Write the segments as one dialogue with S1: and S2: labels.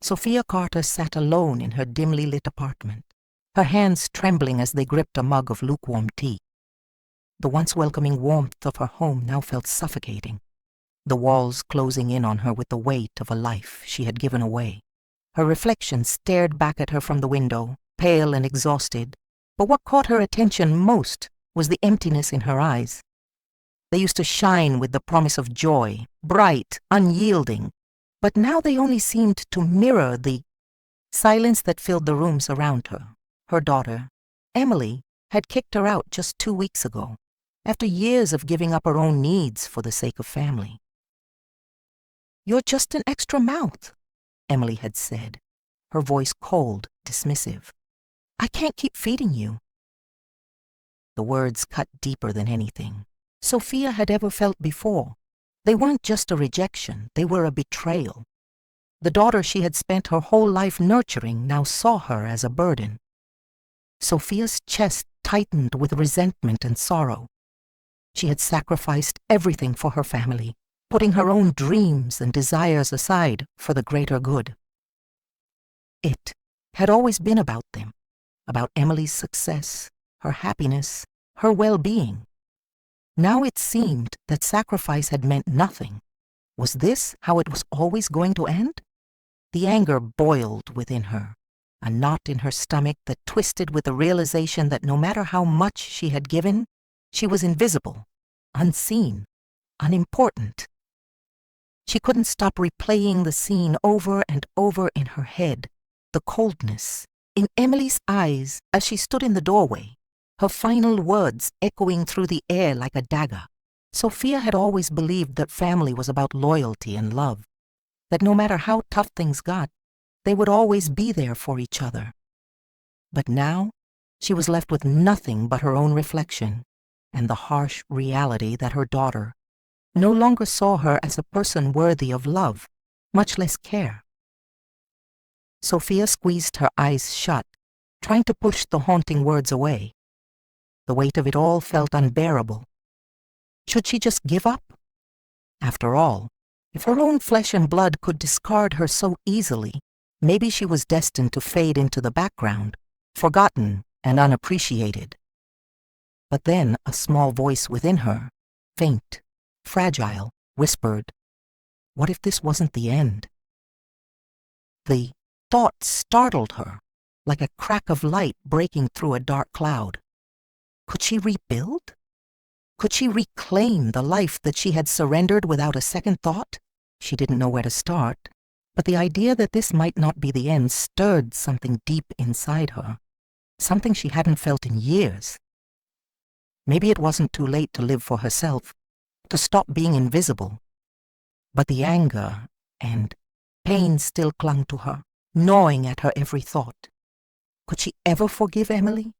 S1: Sophia Carter sat alone in her dimly lit apartment, her hands trembling as they gripped a mug of lukewarm tea. The once welcoming warmth of her home now felt suffocating, the walls closing in on her with the weight of a life she had given away. Her reflection stared back at her from the window, pale and exhausted, but what caught her attention most was the emptiness in her eyes. They used to shine with the promise of joy, bright, unyielding, but now they only seemed to mirror the silence that filled the rooms around her. Her daughter, Emily, had kicked her out just 2 weeks ago, after years of giving up her own needs for the sake of family. "You're just an extra mouth," Emily had said, her voice cold, dismissive. "I can't keep feeding you." The words cut deeper than anything Sophia had ever felt before. They weren't just a rejection, they were a betrayal. The daughter she had spent her whole life nurturing now saw her as a burden. Sophia's chest tightened with resentment and sorrow. She had sacrificed everything for her family, putting her own dreams and desires aside for the greater good. It had always been about them, about Emily's success, her happiness, her well-being. Now it seemed that sacrifice had meant nothing. Was this how it was always going to end? The anger boiled within her, a knot in her stomach that twisted with the realization that no matter how much she had given, she was invisible, unseen, unimportant. She couldn't stop replaying the scene over and over in her head, the coldness in Emily's eyes as she stood in the doorway, her final words echoing through the air like a dagger. Sophia had always believed that family was about loyalty and love, that no matter how tough things got, they would always be there for each other. But now, she was left with nothing but her own reflection and the harsh reality that her daughter no longer saw her as a person worthy of love, much less care. Sophia squeezed her eyes shut, trying to push the haunting words away. The weight of it all felt unbearable. Should she just give up? After all, if her own flesh and blood could discard her so easily, maybe she was destined to fade into the background, forgotten and unappreciated. But then a small voice within her, faint, fragile, whispered, "What if this wasn't the end?" The thought startled her, like a crack of light breaking through a dark cloud. Could she rebuild? Could she reclaim the life that she had surrendered without a second thought? She didn't know where to start, but the idea that this might not be the end stirred something deep inside her, something she hadn't felt in years. Maybe it wasn't too late to live for herself, to stop being invisible. But the anger and pain still clung to her, gnawing at her every thought. Could she ever forgive Emily?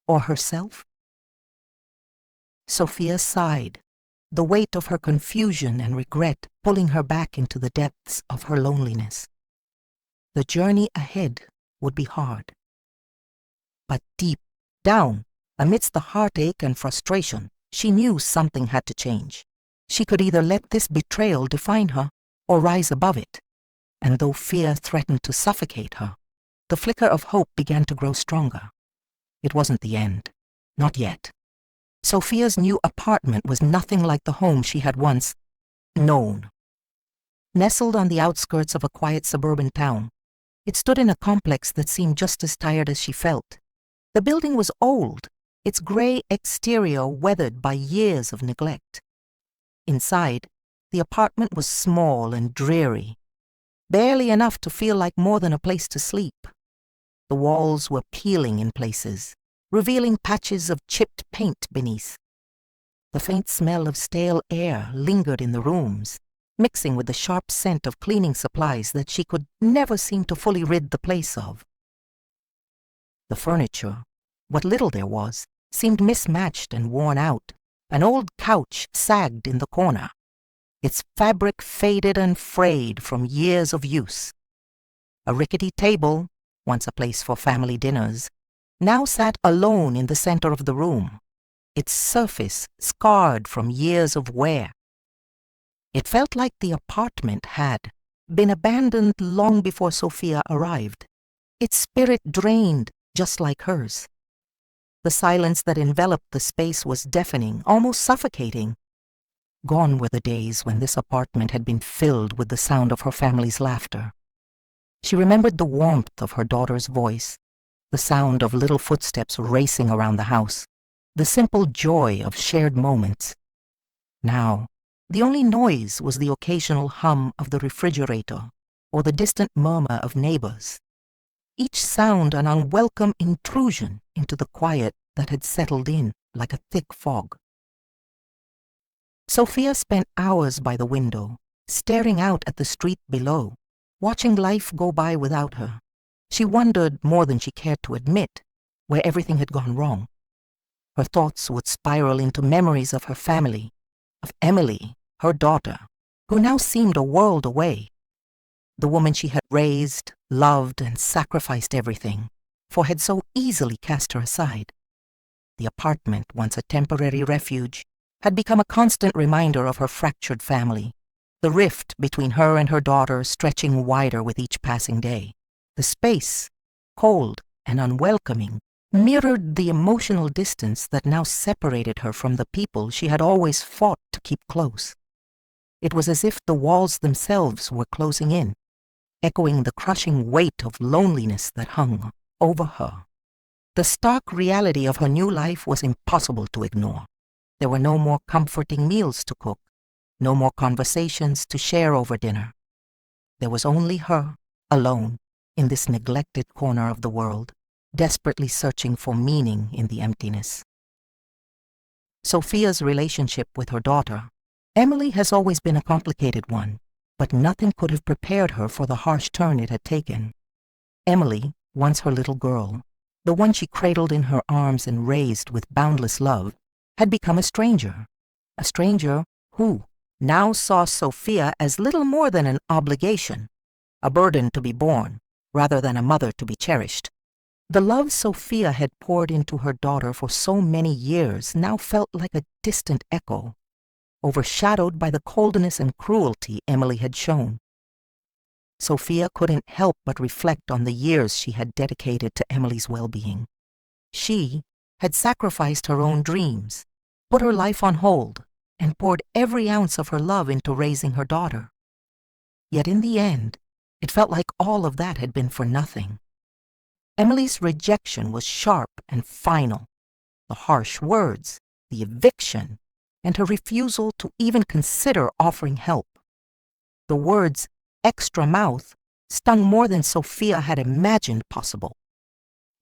S1: Or herself? Sophia sighed, the weight of her confusion and regret pulling her back into the depths of her loneliness. The journey ahead would be hard. But deep down, amidst the heartache and frustration, she knew something had to change. She could either let this betrayal define her or rise above it. And though fear threatened to suffocate her, the flicker of hope began to grow stronger. It wasn't the end. Not yet. Sophia's new apartment was nothing like the home she had once known. Nestled on the outskirts of a quiet suburban town, it stood in a complex that seemed just as tired as she felt. The building was old, its gray exterior weathered by years of neglect. Inside, the apartment was small and dreary, barely enough to feel like more than a place to sleep. The walls were peeling in places, revealing patches of chipped paint beneath. The faint smell of stale air lingered in the rooms, mixing with the sharp scent of cleaning supplies that she could never seem to fully rid the place of. The furniture, what little there was, seemed mismatched and worn out. An old couch sagged in the corner, its fabric faded and frayed from years of use. A rickety table, once a place for family dinners, now sat alone in the center of the room, its surface scarred from years of wear. It felt like the apartment had, been abandoned long before Sophia arrived, its spirit drained just like hers. The silence that enveloped the space was deafening, almost suffocating. Gone were the days when this apartment had been filled with the sound of her family's laughter. She remembered the warmth of her daughter's voice, the sound of little footsteps racing around the house, the simple joy of shared moments. Now, the only noise was the occasional hum of the refrigerator or the distant murmur of neighbors, each sound an unwelcome intrusion into the quiet that had settled in like a thick fog. Sophia spent hours by the window, staring out at the street below, watching life go by without her. She wondered more than she cared to admit where everything had gone wrong. Her thoughts would spiral into memories of her family, of Emily, her daughter, who now seemed a world away. The woman she had raised, loved, and sacrificed everything for had so easily cast her aside. The apartment, once a temporary refuge, had become a constant reminder of her fractured family, the rift between her and her daughter stretching wider with each passing day. The space, cold and unwelcoming, mirrored the emotional distance that now separated her from the people she had always fought to keep close. It was as if the walls themselves were closing in, echoing the crushing weight of loneliness that hung over her. The stark reality of her new life was impossible to ignore. There were no more comforting meals to cook, no more conversations to share over dinner. There was only her, alone, in this neglected corner of the world, desperately searching for meaning in the emptiness. Sophia's relationship with her daughter, Emily, has always been a complicated one, but nothing could have prepared her for the harsh turn it had taken. Emily, once her little girl, the one she cradled in her arms and raised with boundless love, had become a stranger who now saw Sophia as little more than an obligation, a burden to be borne, rather than a mother to be cherished. The love Sophia had poured into her daughter for so many years now felt like a distant echo, overshadowed by the coldness and cruelty Emily had shown. Sophia couldn't help but reflect on the years she had dedicated to Emily's well-being. She had sacrificed her own dreams, put her life on hold, and poured every ounce of her love into raising her daughter. Yet in the end, it felt like all of that had been for nothing. Emily's rejection was sharp and final. The harsh words, the eviction, and her refusal to even consider offering help. The words extra mouth stung more than Sophia had imagined possible.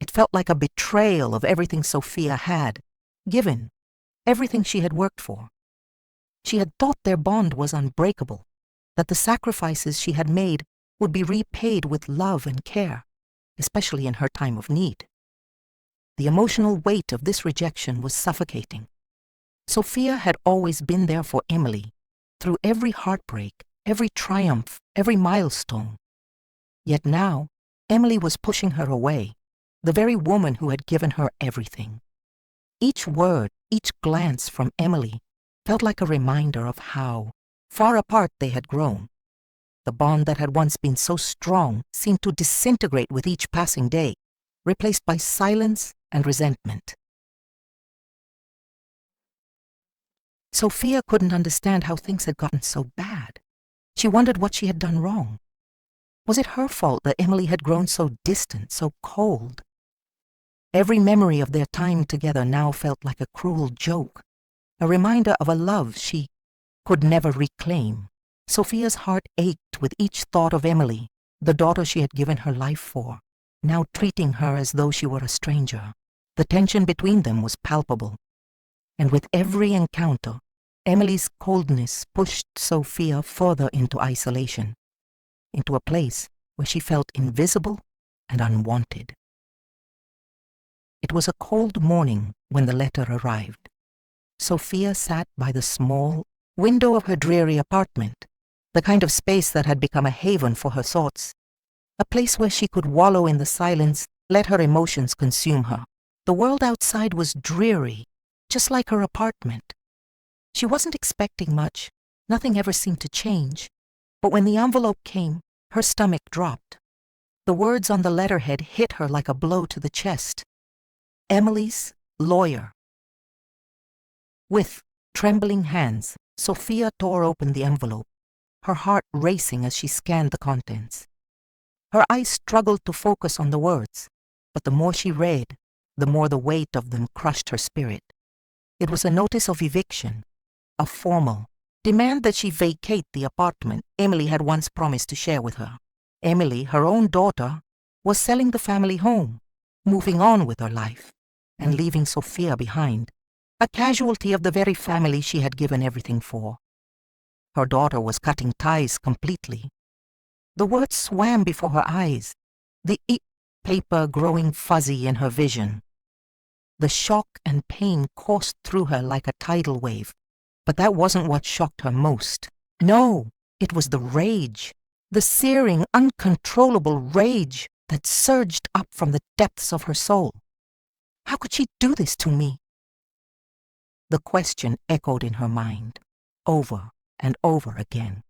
S1: It felt like a betrayal of everything Sophia had given, everything she had worked for. She had thought their bond was unbreakable, that the sacrifices she had made would be repaid with love and care, especially in her time of need. The emotional weight of this rejection was suffocating. Sophia had always been there for Emily, through every heartbreak, every triumph, every milestone. Yet now, Emily was pushing her away, the very woman who had given her everything. Each word, each glance from Emily felt like a reminder of how far apart they had grown. The bond that had once been so strong seemed to disintegrate with each passing day, replaced by silence and resentment. Sophia couldn't understand how things had gotten so bad. She wondered what she had done wrong. Was it her fault that Emily had grown so distant, so cold? Every memory of their time together now felt like a cruel joke, a reminder of a love she could never reclaim. Sophia's heart ached with each thought of Emily, the daughter she had given her life for, now treating her as though she were a stranger. The tension between them was palpable, and with every encounter, Emily's coldness pushed Sophia further into isolation, into a place where she felt invisible and unwanted. It was a cold morning when the letter arrived. Sophia sat by the small window of her dreary apartment, the kind of space that had become a haven for her thoughts, a place where she could wallow in the silence, let her emotions consume her. The world outside was dreary, just like her apartment. She wasn't expecting much. Nothing ever seemed to change. But when the envelope came, her stomach dropped. The words on the letterhead hit her like a blow to the chest. Emily's lawyer. With trembling hands, Sophia tore open the envelope, her heart racing as she scanned the contents. Her eyes struggled to focus on the words, but the more she read, the more the weight of them crushed her spirit. It was a notice of eviction, a formal demand that she vacate the apartment Emily had once promised to share with her. Emily, her own daughter, was selling the family home, moving on with her life, and leaving Sophia behind, a casualty of the very family she had given everything for. Her daughter was cutting ties completely. The words swam before her eyes, the paper growing fuzzy in her vision. The shock and pain coursed through her like a tidal wave, but that wasn't what shocked her most. No, it was the rage, the searing, uncontrollable rage that surged up from the depths of her soul. How could she do this to me? The question echoed in her mind, over and over again.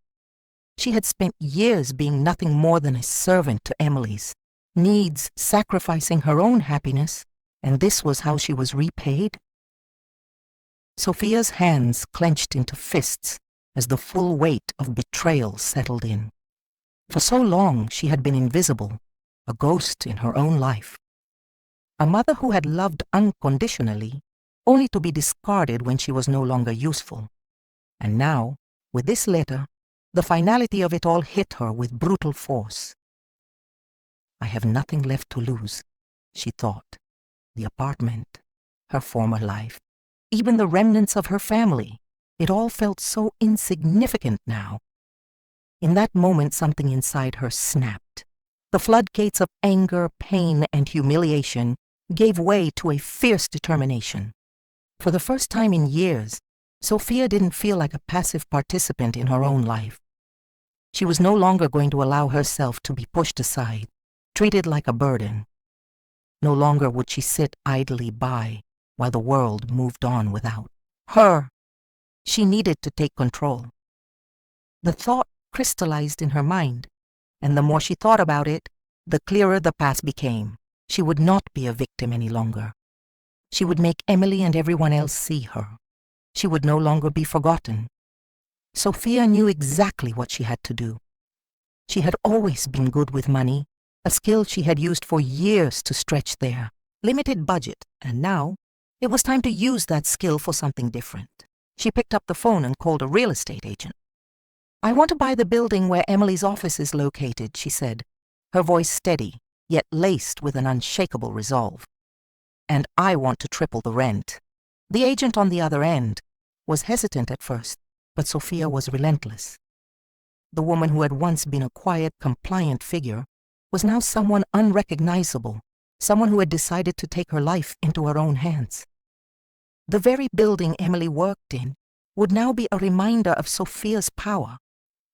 S1: She had spent years being nothing more than a servant to Emily's needs, sacrificing her own happiness, and this was how she was repaid? Sophia's hands clenched into fists as the full weight of betrayal settled in. For so long she had been invisible, a ghost in her own life. A mother who had loved unconditionally, only to be discarded when she was no longer useful. And now, with this letter, the finality of it all hit her with brutal force. I have nothing left to lose, she thought. The apartment, her former life, even the remnants of her family. It all felt so insignificant now. In that moment, something inside her snapped. The floodgates of anger, pain, and humiliation gave way to a fierce determination. For the first time in years, Sophia didn't feel like a passive participant in her own life. She was no longer going to allow herself to be pushed aside, treated like a burden. No longer would she sit idly by while the world moved on without her. She needed to take control. The thought crystallized in her mind, and the more she thought about it, the clearer the path became. She would not be a victim any longer. She would make Emily and everyone else see her. She would no longer be forgotten. Sophia knew exactly what she had to do. She had always been good with money, a skill she had used for years to stretch their limited budget, and now it was time to use that skill for something different. She picked up the phone and called a real estate agent. I want to buy the building where Emily's office is located, she said, her voice steady, yet laced with an unshakable resolve. And I want to triple the rent. The agent on the other end was hesitant at first, but Sophia was relentless. The woman who had once been a quiet, compliant figure was now someone unrecognizable, someone who had decided to take her life into her own hands. The very building Emily worked in would now be a reminder of Sophia's power,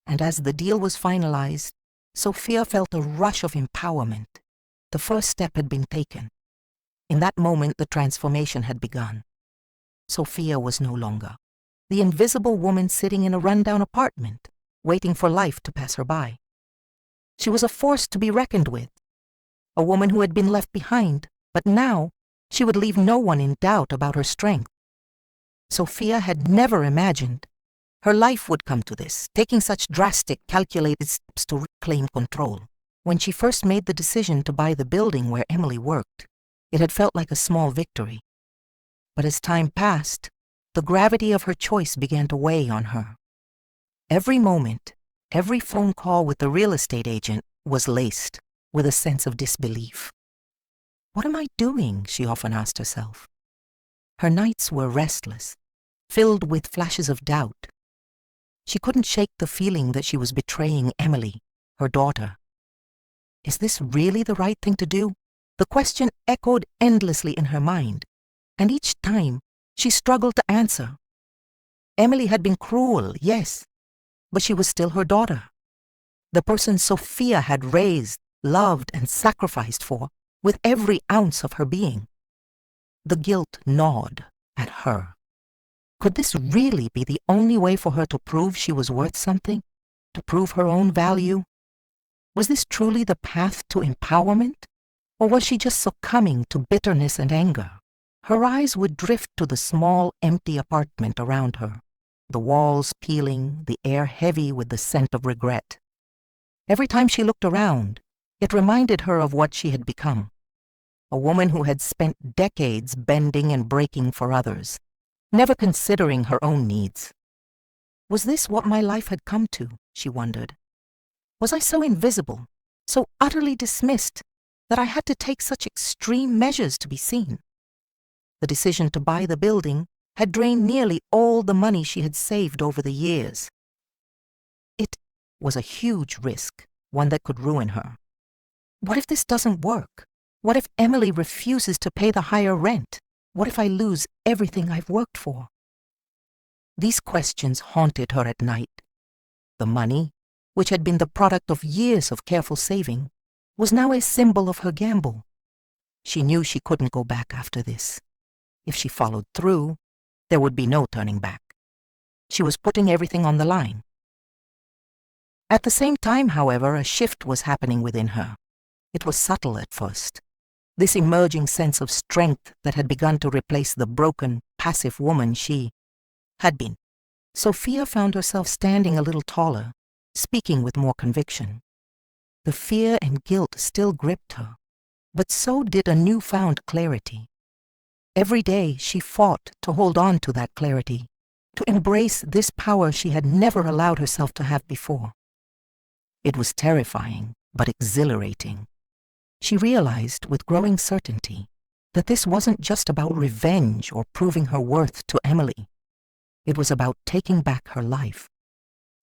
S1: and as the deal was finalized, Sophia felt a rush of empowerment. The first step had been taken. In that moment, the transformation had begun. Sophia was no longer the invisible woman sitting in a rundown apartment, waiting for life to pass her by. She was a force to be reckoned with, a woman who had been left behind, but now she would leave no one in doubt about her strength. Sophia had never imagined her life would come to this, taking such drastic, calculated steps to reclaim control. When she first made the decision to buy the building where Emily worked, it had felt like a small victory. But as time passed, the gravity of her choice began to weigh on her. Every moment, every phone call with the real estate agent was laced with a sense of disbelief. What am I doing? She often asked herself. Her nights were restless, filled with flashes of doubt. She couldn't shake the feeling that she was betraying Emily, her daughter. Is this really the right thing to do? The question echoed endlessly in her mind, and each time she struggled to answer. Emily had been cruel, yes, but she was still her daughter. The person Sophia had raised, loved, and sacrificed for with every ounce of her being. The guilt gnawed at her. Could this really be the only way for her to prove she was worth something? to prove her own value? Was this truly the path to empowerment? Or was she just succumbing to bitterness and anger? Her eyes would drift to the small, empty apartment around her, the walls peeling, the air heavy with the scent of regret. Every time she looked around, it reminded her of what she had become. A woman who had spent decades bending and breaking for others, never considering her own needs. Was this what my life had come to, she wondered? Was I so invisible, so utterly dismissed, that I had to take such extreme measures to be seen? The decision to buy the building had drained nearly all the money she had saved over the years. It was a huge risk, one that could ruin her. What if this doesn't work? What if Emily refuses to pay the higher rent? What if I lose everything I've worked for? These questions haunted her at night. The money, which had been the product of years of careful saving, was now a symbol of her gamble. She knew she couldn't go back after this. If she followed through, there would be no turning back. She was putting everything on the line. At the same time, however, a shift was happening within her. It was subtle at first. This emerging sense of strength that had begun to replace the broken, passive woman she had been. Sophia found herself standing a little taller, speaking with more conviction. The fear and guilt still gripped her, but so did a newfound clarity. Every day she fought to hold on to that clarity, to embrace this power she had never allowed herself to have before. It was terrifying, but exhilarating. She realized with growing certainty that this wasn't just about revenge or proving her worth to Emily. It was about taking back her life.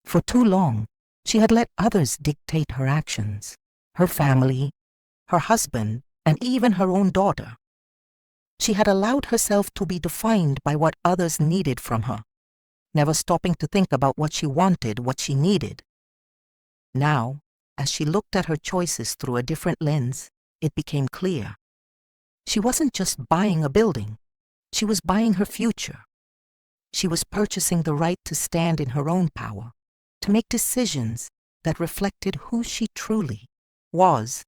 S1: For too long, she had let others dictate her actions, her family, her husband, and even her own daughter. She had allowed herself to be defined by what others needed from her, never stopping to think about what she wanted, what she needed. Now, as she looked at her choices through a different lens, it became clear. She wasn't just buying a building, she was buying her future. She was purchasing the right to stand in her own power, to make decisions that reflected who she truly was.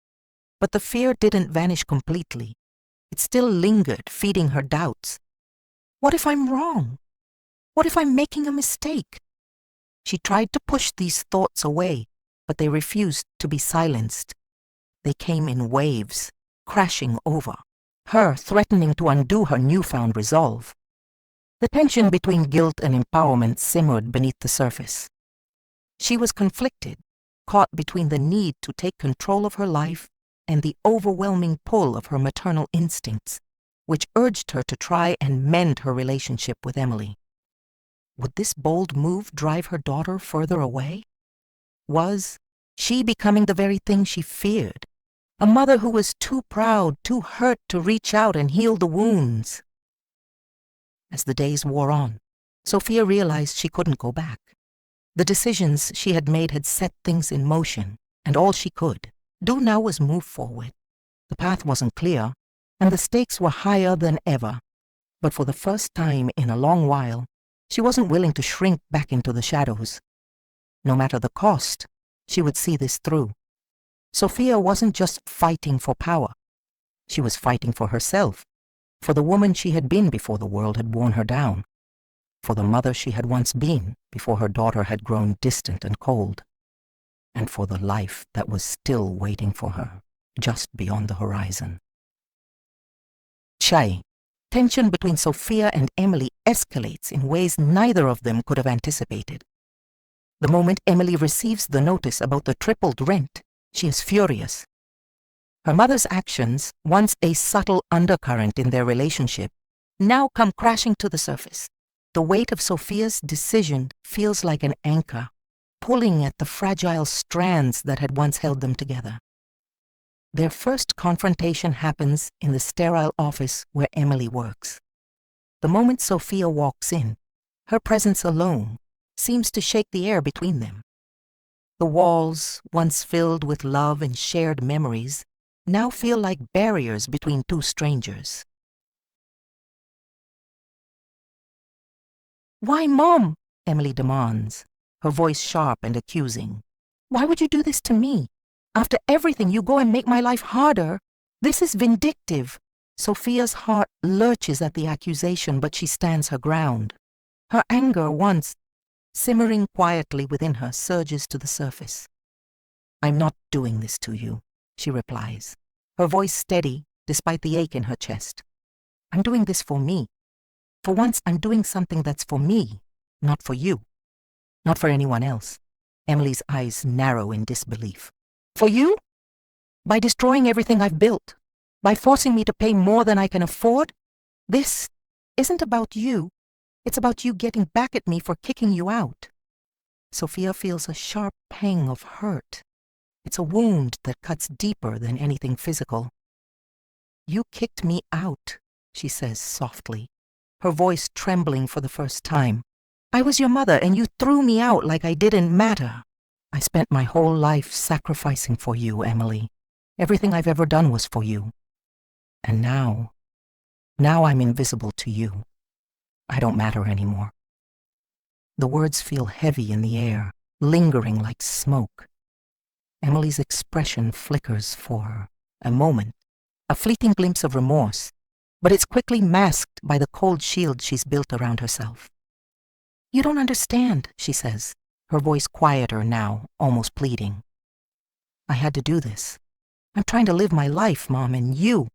S1: But the fear didn't vanish completely. It still lingered, feeding her doubts. What if I'm wrong? What if I'm making a mistake? She tried to push these thoughts away, but they refused to be silenced. They came in waves, crashing over, her threatening to undo her newfound resolve. The tension between guilt and empowerment simmered beneath the surface. She was conflicted, caught between the need to take control of her life and the overwhelming pull of her maternal instincts, which urged her to try and mend her relationship with Emily. Would this bold move drive her daughter further away? Was she becoming the very thing she feared? A mother who was too proud, too hurt to reach out and heal the wounds. As the days wore on, Sophia realized she couldn't go back. The decisions she had made had set things in motion, and all she could do now was move forward. The path wasn't clear, and the stakes were higher than ever. But for the first time in a long while, she wasn't willing to shrink back into the shadows. No matter the cost, she would see this through. Sophia wasn't just fighting for power. She was fighting for herself, for the woman she had been before the world had worn her down, for the mother she had once been before her daughter had grown distant and cold, and for the life that was still waiting for her just beyond the horizon. Chai. Tension between Sophia and Emily escalates in ways neither of them could have anticipated. The moment Emily receives the notice about the tripled rent, she is furious. Her mother's actions, once a subtle undercurrent in their relationship, now come crashing to the surface. The weight of Sophia's decision feels like an anchor, pulling at the fragile strands that had once held them together. Their first confrontation happens in the sterile office where Emily works. The moment Sophia walks in, her presence alone seems to shake the air between them. The walls, once filled with love and shared memories, now feel like barriers between two strangers. "Why, Mom?" Emily demands. her voice sharp and accusing. Why would you do this to me? After everything, you go and make my life harder. This is vindictive. Sophia's heart lurches at the accusation, but she stands her ground. Her anger, once simmering quietly within her, surges to the surface. I'm not doing this to you, she replies, her voice steady despite the ache in her chest. I'm doing this for me. For once, I'm doing something that's for me, not for you. Not for anyone else. Emily's eyes narrow in disbelief. For you? By destroying everything I've built? By forcing me to pay more than I can afford? This isn't about you. It's about you getting back at me for kicking you out. Sophia feels a sharp pang of hurt. It's a wound that cuts deeper than anything physical. You kicked me out, she says softly, her voice trembling for the first time. I was your mother, and you threw me out like I didn't matter. I spent my whole life sacrificing for you, Emily. Everything I've ever done was for you. And now I'm invisible to you. I don't matter anymore. The words feel heavy in the air, lingering like smoke. Emily's expression flickers for a moment, a fleeting glimpse of remorse, but it's quickly masked by the cold shield she's built around herself. You don't understand, she says, her voice quieter now, almost pleading. I had to do this. I'm trying to live my life, Mom, and you're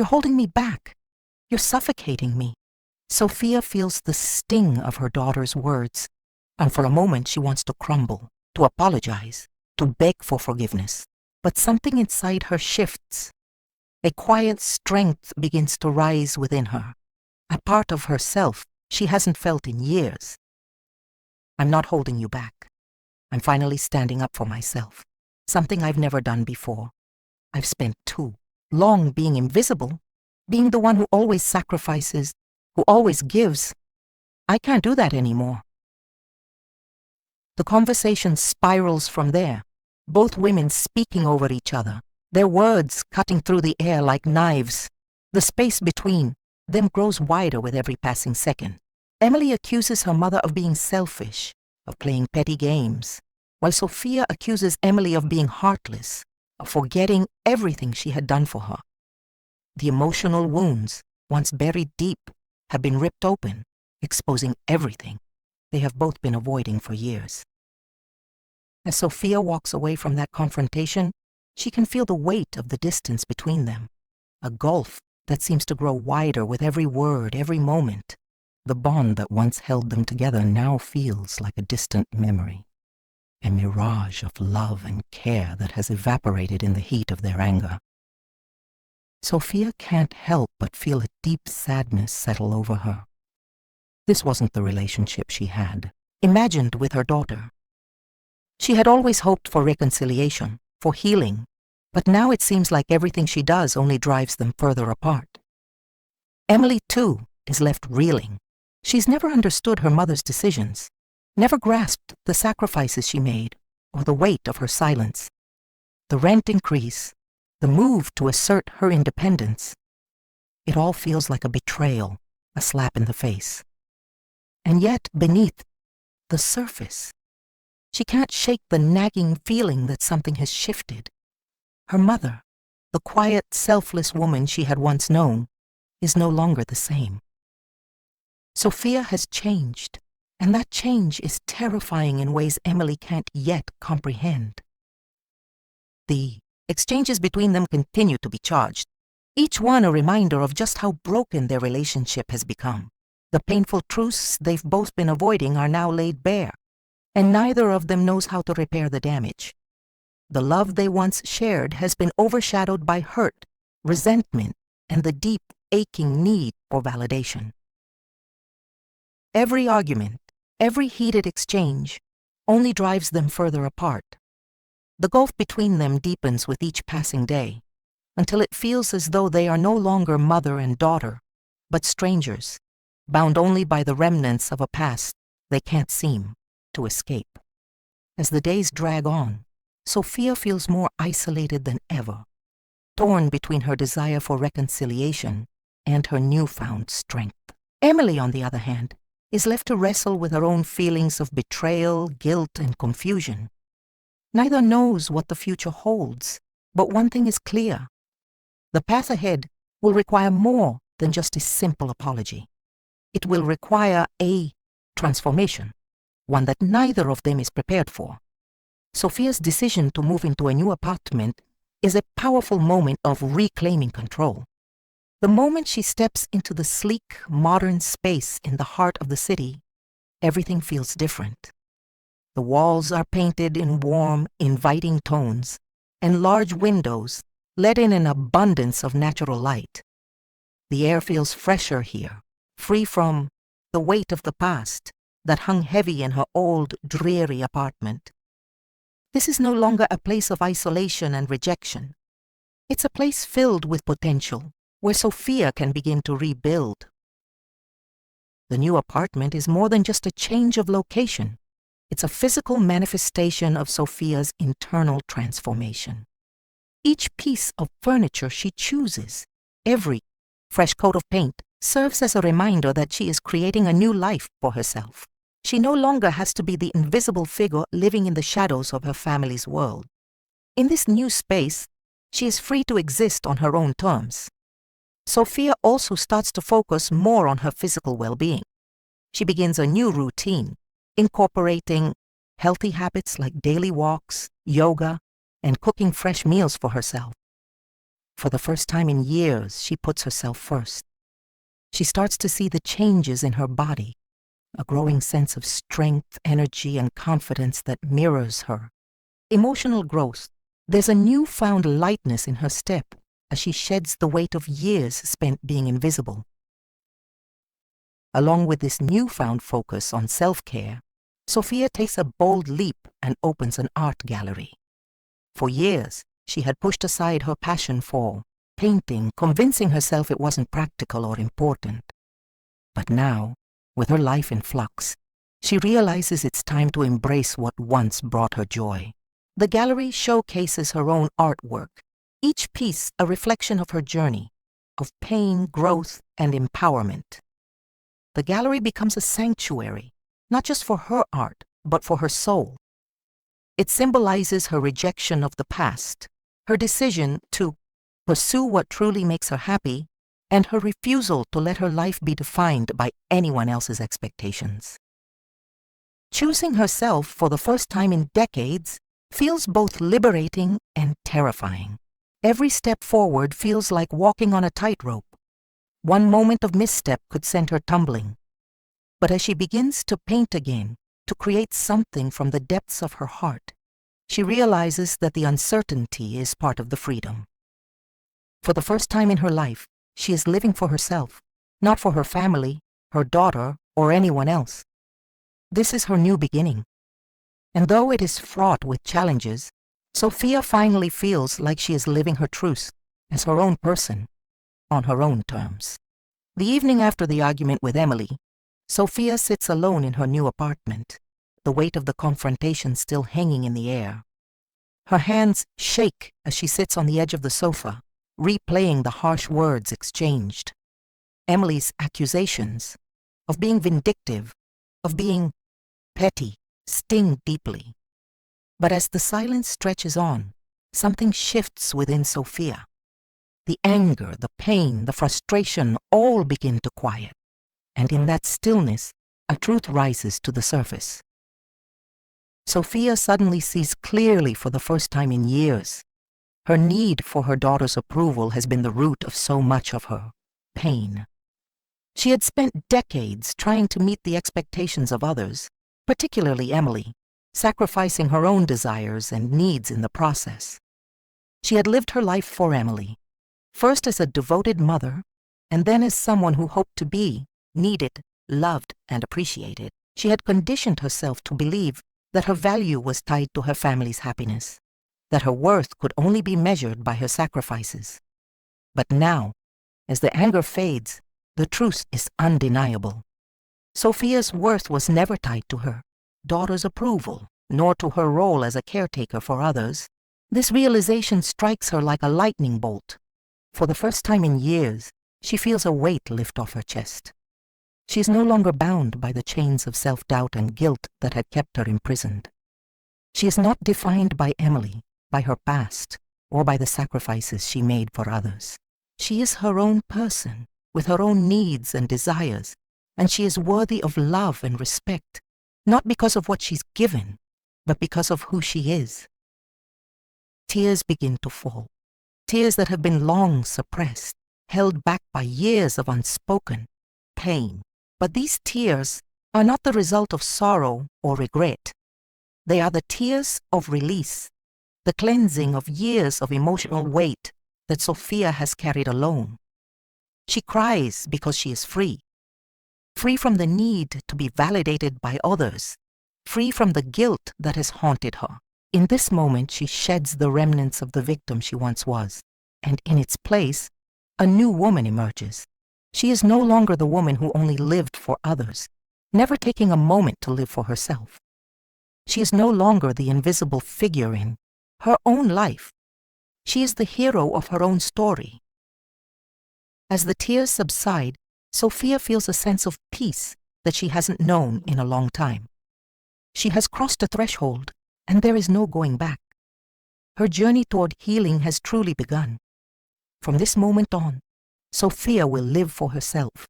S1: holding me back. You're suffocating me. Sophia feels the sting of her daughter's words, and for a moment she wants to crumble, to apologize, to beg for forgiveness. But something inside her shifts. A quiet strength begins to rise within her, a part of herself she hasn't felt in years. I'm not holding you back. I'm finally standing up for myself, something I've never done before. I've spent too long being invisible, being the one who always sacrifices, who always gives. I can't do that anymore. The conversation spirals from there, both women speaking over each other, their words cutting through the air like knives. The space between them grows wider with every passing second. Emily accuses her mother of being selfish, of playing petty games, while Sophia accuses Emily of being heartless, of forgetting everything she had done for her. The emotional wounds, once buried deep, have been ripped open, exposing everything they have both been avoiding for years. As Sophia walks away from that confrontation, she can feel the weight of the distance between them, a gulf that seems to grow wider with every word, every moment. The bond that once held them together now feels like a distant memory, a mirage of love and care that has evaporated in the heat of their anger. Sophia can't help but feel a deep sadness settle over her. This wasn't the relationship she had imagined with her daughter. She had always hoped for reconciliation, for healing, but now it seems like everything she does only drives them further apart. Emily, too, is left reeling. She's never understood her mother's decisions, never grasped the sacrifices she made or the weight of her silence. The rent increase, the move to assert her independence. It all feels like a betrayal, a slap in the face. And yet, beneath the surface, she can't shake the nagging feeling that something has shifted. Her mother, the quiet, selfless woman she had once known, is no longer the same. Sophia has changed, and that change is terrifying in ways Emily can't yet comprehend. The exchanges between them continue to be charged, each one a reminder of just how broken their relationship has become. The painful truths they've both been avoiding are now laid bare, and neither of them knows how to repair the damage. The love they once shared has been overshadowed by hurt, resentment, and the deep, aching need for validation. Every argument, every heated exchange, only drives them further apart. The gulf between them deepens with each passing day, until it feels as though they are no longer mother and daughter, but strangers, bound only by the remnants of a past they can't seem to escape. As the days drag on, Sophia feels more isolated than ever, torn between her desire for reconciliation and her newfound strength. Emily, on the other hand, is left to wrestle with her own feelings of betrayal, guilt, and confusion. Neither knows what the future holds, but one thing is clear. The path ahead will require more than just a simple apology. It will require a transformation, one that neither of them is prepared for. Sophia's decision to move into a new apartment is a powerful moment of reclaiming control. The moment she steps into the sleek, modern space in the heart of the city, everything feels different. The walls are painted in warm, inviting tones, and large windows let in an abundance of natural light. The air feels fresher here, free from the weight of the past that hung heavy in her old, dreary apartment. This is no longer a place of isolation and rejection. It's a place filled with potential, where Sophia can begin to rebuild. The new apartment is more than just a change of location. It's a physical manifestation of Sophia's internal transformation. Each piece of furniture she chooses, every fresh coat of paint, serves as a reminder that she is creating a new life for herself. She no longer has to be the invisible figure living in the shadows of her family's world. In this new space, she is free to exist on her own terms. Sophia also starts to focus more on her physical well-being. She begins a new routine, incorporating healthy habits like daily walks, yoga, and cooking fresh meals for herself. For the first time in years, she puts herself first. She starts to see the changes in her body, a growing sense of strength, energy, and confidence that mirrors her. Emotional growth. There's a newfound lightness in her step as she sheds the weight of years spent being invisible. Along with this newfound focus on self-care, Sophia takes a bold leap and opens an art gallery. For years, she had pushed aside her passion for painting, convincing herself it wasn't practical or important. But now, with her life in flux, she realizes it's time to embrace what once brought her joy. The gallery showcases her own artwork, each piece a reflection of her journey, of pain, growth, and empowerment. The gallery becomes a sanctuary, not just for her art, but for her soul. It symbolizes her rejection of the past, her decision to pursue what truly makes her happy, and her refusal to let her life be defined by anyone else's expectations. Choosing herself for the first time in decades feels both liberating and terrifying. Every step forward feels like walking on a tightrope. One moment of misstep could send her tumbling. But as she begins to paint again, to create something from the depths of her heart, she realizes that the uncertainty is part of the freedom. For the first time in her life, she is living for herself, not for her family, her daughter, or anyone else. This is her new beginning. And though it is fraught with challenges, Sophia finally feels like she is living her truth as her own person, on her own terms. The evening after the argument with Emily, Sophia sits alone in her new apartment, the weight of the confrontation still hanging in the air. Her hands shake as she sits on the edge of the sofa, replaying the harsh words exchanged. Emily's accusations of being vindictive, of being petty, sting deeply. But as the silence stretches on, something shifts within Sophia. The anger, the pain, the frustration all begin to quiet. And in that stillness, a truth rises to the surface. Sophia suddenly sees clearly for the first time in years. Her need for her daughter's approval has been the root of so much of her pain. She had spent decades trying to meet the expectations of others, particularly Emily, sacrificing her own desires and needs in the process. She had lived her life for Emily, first as a devoted mother, and then as someone who hoped to be needed, loved, and appreciated. She had conditioned herself to believe that her value was tied to her family's happiness, that her worth could only be measured by her sacrifices. But now, as the anger fades, the truth is undeniable. Sophia's worth was never tied to her daughter's approval, nor to her role as a caretaker for others. This realization strikes her like a lightning bolt. For the first time in years, she feels a weight lift off her chest. She is no longer bound by the chains of self-doubt and guilt that had kept her imprisoned. She is not defined by Emily, by her past, or by the sacrifices she made for others. She is her own person, with her own needs and desires, and she is worthy of love and respect, not because of what she's given, but because of who she is. Tears begin to fall, tears that have been long suppressed, held back by years of unspoken pain. But these tears are not the result of sorrow or regret. They are the tears of release, the cleansing of years of emotional weight that Sophia has carried alone. She cries because she is free, free from the need to be validated by others, free from the guilt that has haunted her. In this moment, she sheds the remnants of the victim she once was, and in its place, a new woman emerges. She is no longer the woman who only lived for others, never taking a moment to live for herself. She is no longer the invisible figure in her own life. She is the hero of her own story. As the tears subside, Sophia feels a sense of peace that she hasn't known in a long time. She has crossed a threshold, and there is no going back. Her journey toward healing has truly begun. From this moment on, Sophia will live for herself,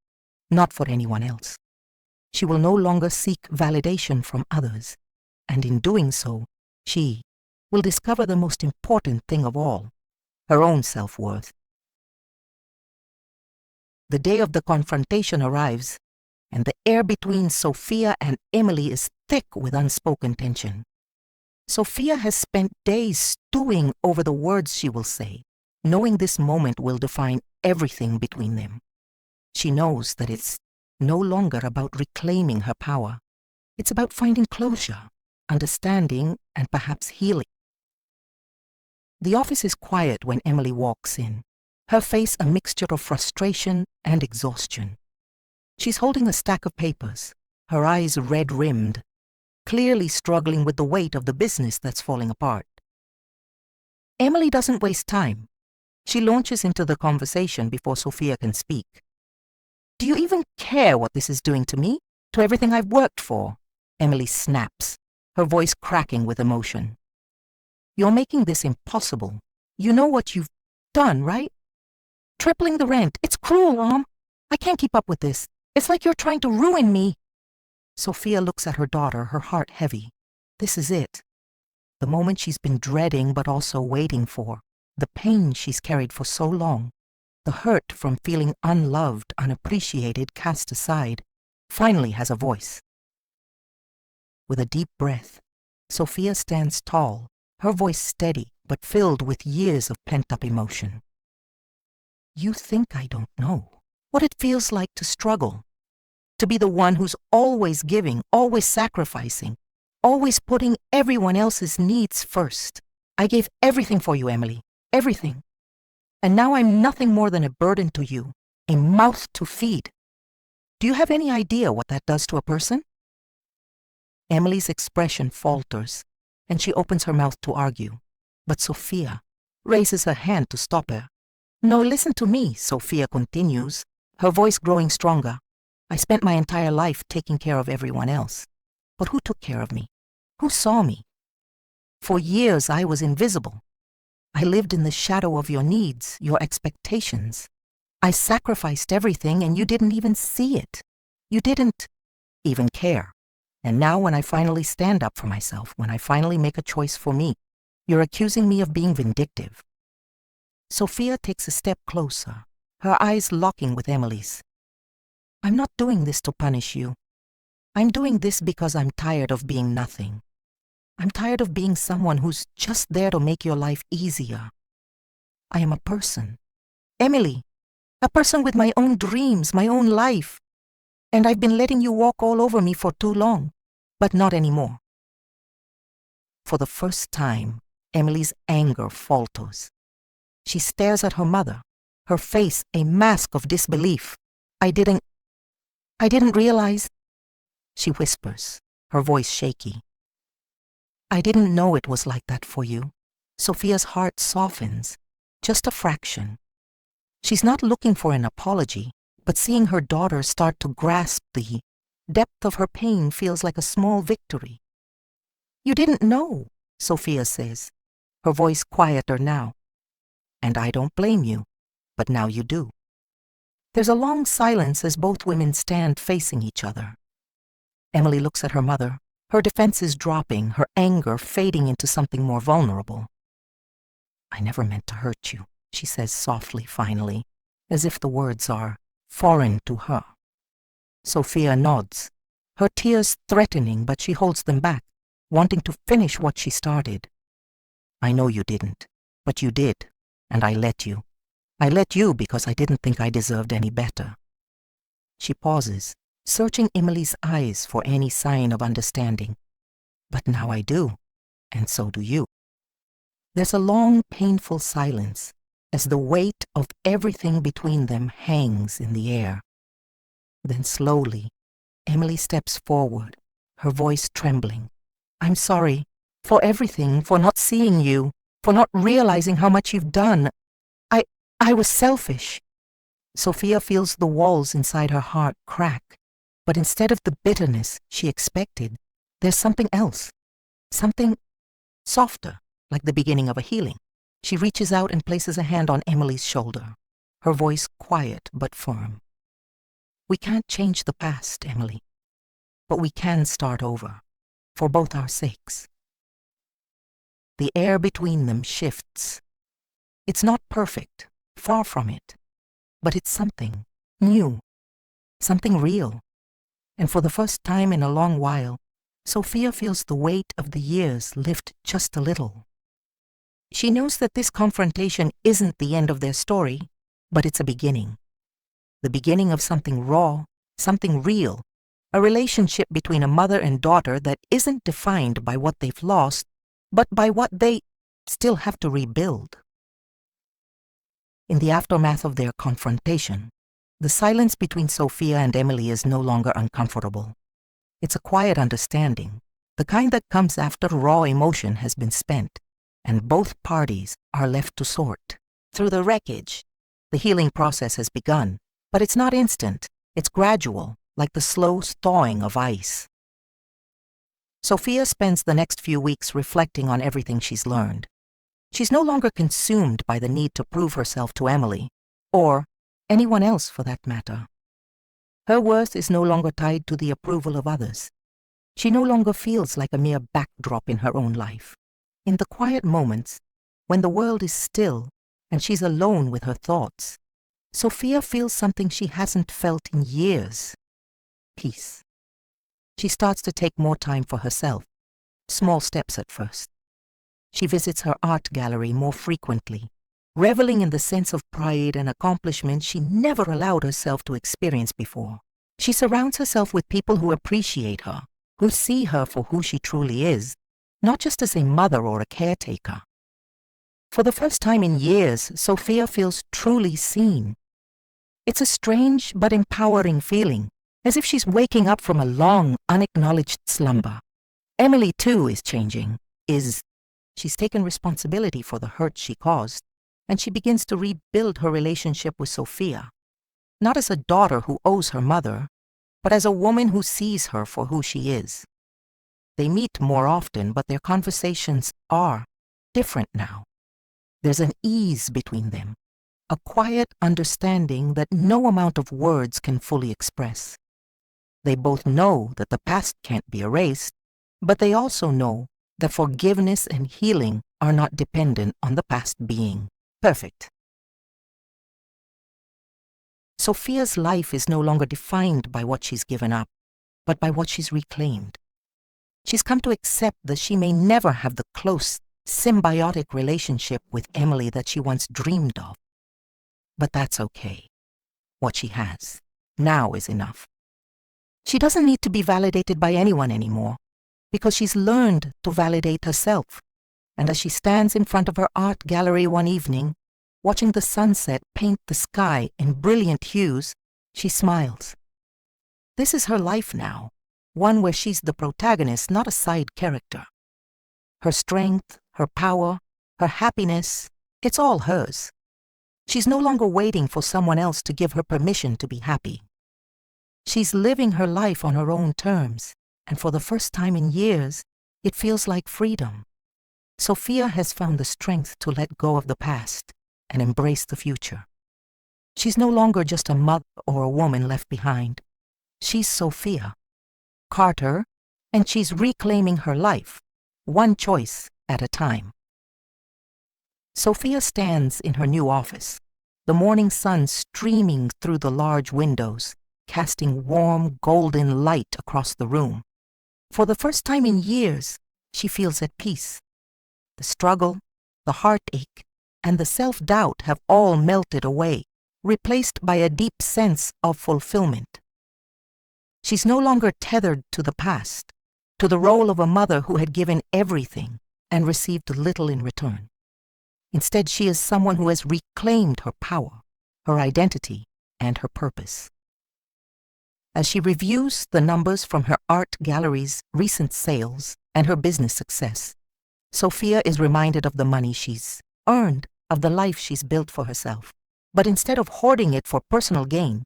S1: not for anyone else. She will no longer seek validation from others, and in doing so, she will discover the most important thing of all, her own self-worth. The day of the confrontation arrives, and the air between Sophia and Emily is thick with unspoken tension. Sophia has spent days stewing over the words she will say, knowing this moment will define everything between them. She knows that it's no longer about reclaiming her power. It's about finding closure, understanding, and perhaps healing. The office is quiet when Emily walks in, her face a mixture of frustration and exhaustion. She's holding a stack of papers, her eyes red-rimmed, clearly struggling with the weight of the business that's falling apart. Emily doesn't waste time. She launches into the conversation before Sophia can speak. "Do you even care what this is doing to me, to everything I've worked for?" Emily snaps, her voice cracking with emotion. "You're making this impossible. You know what you've done, right? Tripling the rent. It's cruel, Mom. I can't keep up with this. It's like you're trying to ruin me." Sophia looks at her daughter, her heart heavy. This is it. The moment she's been dreading but also waiting for. The pain she's carried for so long. The hurt from feeling unloved, unappreciated, cast aside, finally has a voice. With a deep breath, Sophia stands tall, her voice steady but filled with years of pent-up emotion. "You think I don't know what it feels like to struggle, to be the one who's always giving, always sacrificing, always putting everyone else's needs first. I gave everything for you, Emily, everything. And now I'm nothing more than a burden to you, a mouth to feed. Do you have any idea what that does to a person?" Emily's expression falters, and she opens her mouth to argue. But Sophia raises her hand to stop her. "No, listen to me," Sophia continues, her voice growing stronger. "I spent my entire life taking care of everyone else. But who took care of me? Who saw me? For years I was invisible. I lived in the shadow of your needs, your expectations. I sacrificed everything and you didn't even see it. You didn't even care. And now when I finally stand up for myself, when I finally make a choice for me, you're accusing me of being vindictive." Sophia takes a step closer, her eyes locking with Emily's. "I'm not doing this to punish you. I'm doing this because I'm tired of being nothing. I'm tired of being someone who's just there to make your life easier. I am a person. Emily, a person with my own dreams, my own life. And I've been letting you walk all over me for too long, but not anymore." For the first time, Emily's anger falters. She stares at her mother, her face a mask of disbelief. I didn't realize," she whispers, her voice shaky. "I didn't know it was like that for you." Sophia's heart softens, just a fraction. She's not looking for an apology, but seeing her daughter start to grasp the depth of her pain feels like a small victory. "You didn't know," Sophia says, her voice quieter now. "And I don't blame you, but now you do." There's a long silence as both women stand facing each other. Emily looks at her mother, her defenses dropping, her anger fading into something more vulnerable. "I never meant to hurt you," she says softly finally, as if the words are foreign to her. Sophia nods, her tears threatening, but she holds them back, wanting to finish what she started. "I know you didn't, but you did, and I let you. I let you because I didn't think I deserved any better." She pauses, searching Emily's eyes for any sign of understanding. "But now I do, and so do you." There's a long, painful silence as the weight of everything between them hangs in the air. Then slowly, Emily steps forward, her voice trembling. "I'm sorry for everything, for not seeing you, for not realizing how much you've done. I was selfish." Sophia feels the walls inside her heart crack, but instead of the bitterness she expected, there's something else, something softer, like the beginning of a healing. She reaches out and places a hand on Emily's shoulder, her voice quiet but firm. "We can't change the past, Emily, but we can start over, for both our sakes." The air between them shifts. It's not perfect, far from it, but it's something new, something real. And for the first time in a long while, Sophia feels the weight of the years lift just a little. She knows that this confrontation isn't the end of their story, but it's a beginning. The beginning of something raw, something real, a relationship between a mother and daughter that isn't defined by what they've lost, but by what they still have to rebuild. In the aftermath of their confrontation, the silence between Sophia and Emily is no longer uncomfortable. It's a quiet understanding, the kind that comes after raw emotion has been spent, and both parties are left to sort through the wreckage. The healing process has begun, but it's not instant. It's gradual, like the slow thawing of ice. Sophia spends the next few weeks reflecting on everything she's learned. She's no longer consumed by the need to prove herself to Emily, or anyone else for that matter. Her worth is no longer tied to the approval of others. She no longer feels like a mere backdrop in her own life. In the quiet moments, when the world is still and she's alone with her thoughts, Sophia feels something she hasn't felt in years: peace. She starts to take more time for herself, small steps at first. She visits her art gallery more frequently, reveling in the sense of pride and accomplishment she never allowed herself to experience before. She surrounds herself with people who appreciate her, who see her for who she truly is, not just as a mother or a caretaker. For the first time in years, Sophia feels truly seen. It's a strange but empowering feeling, as if she's waking up from a long, unacknowledged slumber. Emily, too, is changing. She's taken responsibility for the hurt she caused, and she begins to rebuild her relationship with Sophia, not as a daughter who owes her mother, but as a woman who sees her for who she is. They meet more often, but their conversations are different now. There's an ease between them, a quiet understanding that no amount of words can fully express. They both know that the past can't be erased, but they also know that forgiveness and healing are not dependent on the past being perfect. Sophia's life is no longer defined by what she's given up, but by what she's reclaimed. She's come to accept that she may never have the close, symbiotic relationship with Emily that she once dreamed of. But that's okay. What she has now is enough. She doesn't need to be validated by anyone anymore, because she's learned to validate herself. And as she stands in front of her art gallery one evening, watching the sunset paint the sky in brilliant hues, she smiles. This is her life now, one where she's the protagonist, not a side character. Her strength, her power, her happiness, it's all hers. She's no longer waiting for someone else to give her permission to be happy. She's living her life on her own terms, and for the first time in years, it feels like freedom. Sophia has found the strength to let go of the past and embrace the future. She's no longer just a mother or a woman left behind. She's Sophia Carter, and she's reclaiming her life, one choice at a time. Sophia stands in her new office, the morning sun streaming through the large windows, casting warm, golden light across the room. For the first time in years, she feels at peace. The struggle, the heartache, and the self-doubt have all melted away, replaced by a deep sense of fulfillment. She's no longer tethered to the past, to the role of a mother who had given everything and received little in return. Instead, she is someone who has reclaimed her power, her identity, and her purpose. As she reviews the numbers from her art gallery's recent sales and her business success, Sophia is reminded of the money she's earned, of the life she's built for herself. But instead of hoarding it for personal gain,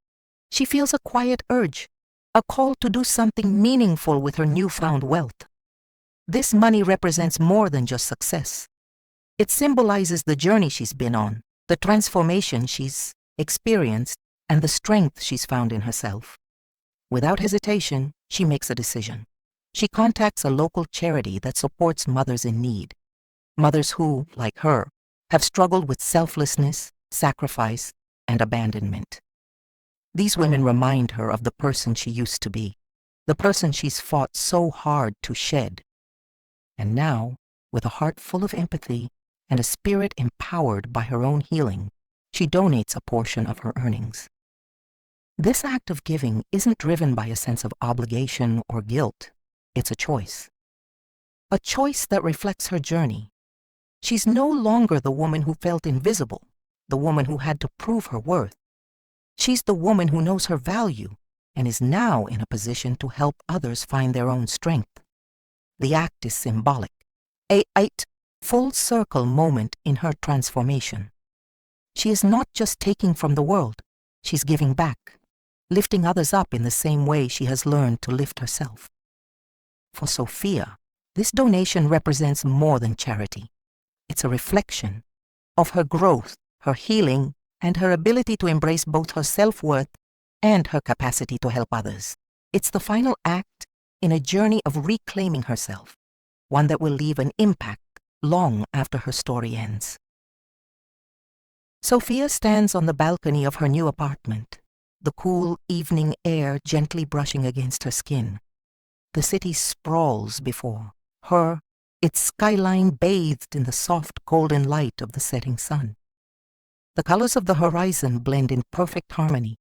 S1: she feels a quiet urge, a call to do something meaningful with her newfound wealth. This money represents more than just success. It symbolizes the journey she's been on, the transformation she's experienced, and the strength she's found in herself. Without hesitation, she makes a decision. She contacts a local charity that supports mothers in need, mothers who, like her, have struggled with selflessness, sacrifice, and abandonment. These women remind her of the person she used to be, the person she's fought so hard to shed. And now, with a heart full of empathy and a spirit empowered by her own healing, she donates a portion of her earnings. This act of giving isn't driven by a sense of obligation or guilt. It's a choice. A choice that reflects her journey. She's no longer the woman who felt invisible, the woman who had to prove her worth. She's the woman who knows her value and is now in a position to help others find their own strength. The act is symbolic, a full-circle moment in her transformation. She is not just taking from the world, she's giving back, lifting others up in the same way she has learned to lift herself. For Sophia, this donation represents more than charity. It's a reflection of her growth, her healing, and her ability to embrace both her self-worth and her capacity to help others. It's the final act in a journey of reclaiming herself, one that will leave an impact long after her story ends. Sophia stands on the balcony of her new apartment, the cool evening air gently brushing against her skin. The city sprawls before her, its skyline bathed in the soft golden light of the setting sun. The colors of the horizon blend in perfect harmony,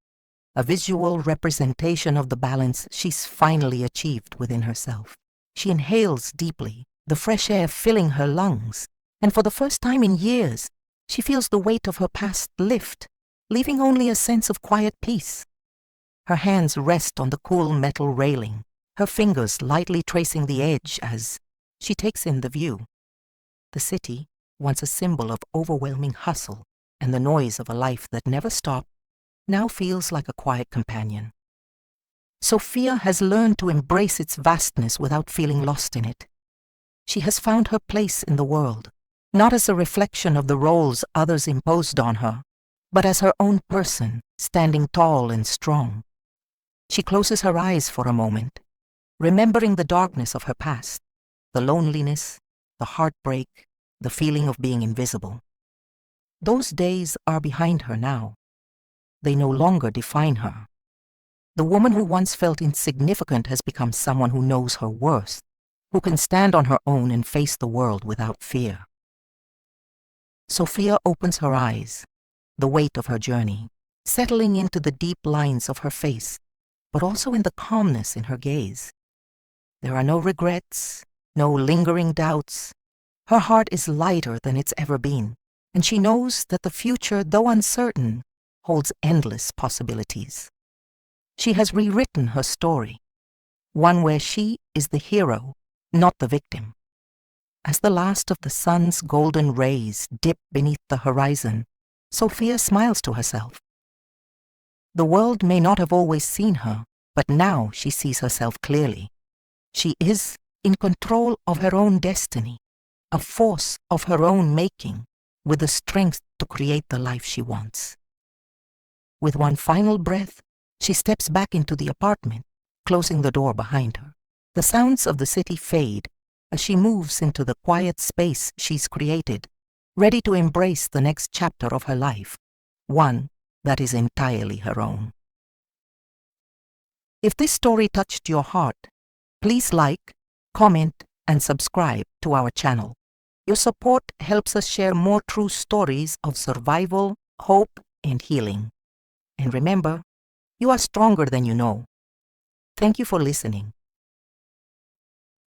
S1: a visual representation of the balance she's finally achieved within herself. She inhales deeply, the fresh air filling her lungs, and for the first time in years, she feels the weight of her past lift, leaving only a sense of quiet peace. Her hands rest on the cool metal railing, her fingers lightly tracing the edge as she takes in the view. The city, once a symbol of overwhelming hustle and the noise of a life that never stopped, now feels like a quiet companion. Sophia has learned to embrace its vastness without feeling lost in it. She has found her place in the world, not as a reflection of the roles others imposed on her, but as her own person, standing tall and strong. She closes her eyes for a moment, remembering the darkness of her past, the loneliness, the heartbreak, the feeling of being invisible. Those days are behind her now. They no longer define her. The woman who once felt insignificant has become someone who knows her worth, who can stand on her own and face the world without fear. Sophia opens her eyes, the weight of her journey, settling into the deep lines of her face, but also in the calmness in her gaze. There are no regrets, no lingering doubts. Her heart is lighter than it's ever been, and she knows that the future, though uncertain, holds endless possibilities. She has rewritten her story, one where she is the hero, not the victim. As the last of the sun's golden rays dip beneath the horizon, Sophia smiles to herself. The world may not have always seen her, but now she sees herself clearly. She is in control of her own destiny, a force of her own making, with the strength to create the life she wants. With one final breath, she steps back into the apartment, closing the door behind her. The sounds of the city fade as she moves into the quiet space she's created, ready to embrace the next chapter of her life, one that is entirely her own. If this story touched your heart, please like, comment, and subscribe to our channel. Your support helps us share more true stories of survival, hope, and healing. And remember, you are stronger than you know. Thank you for listening.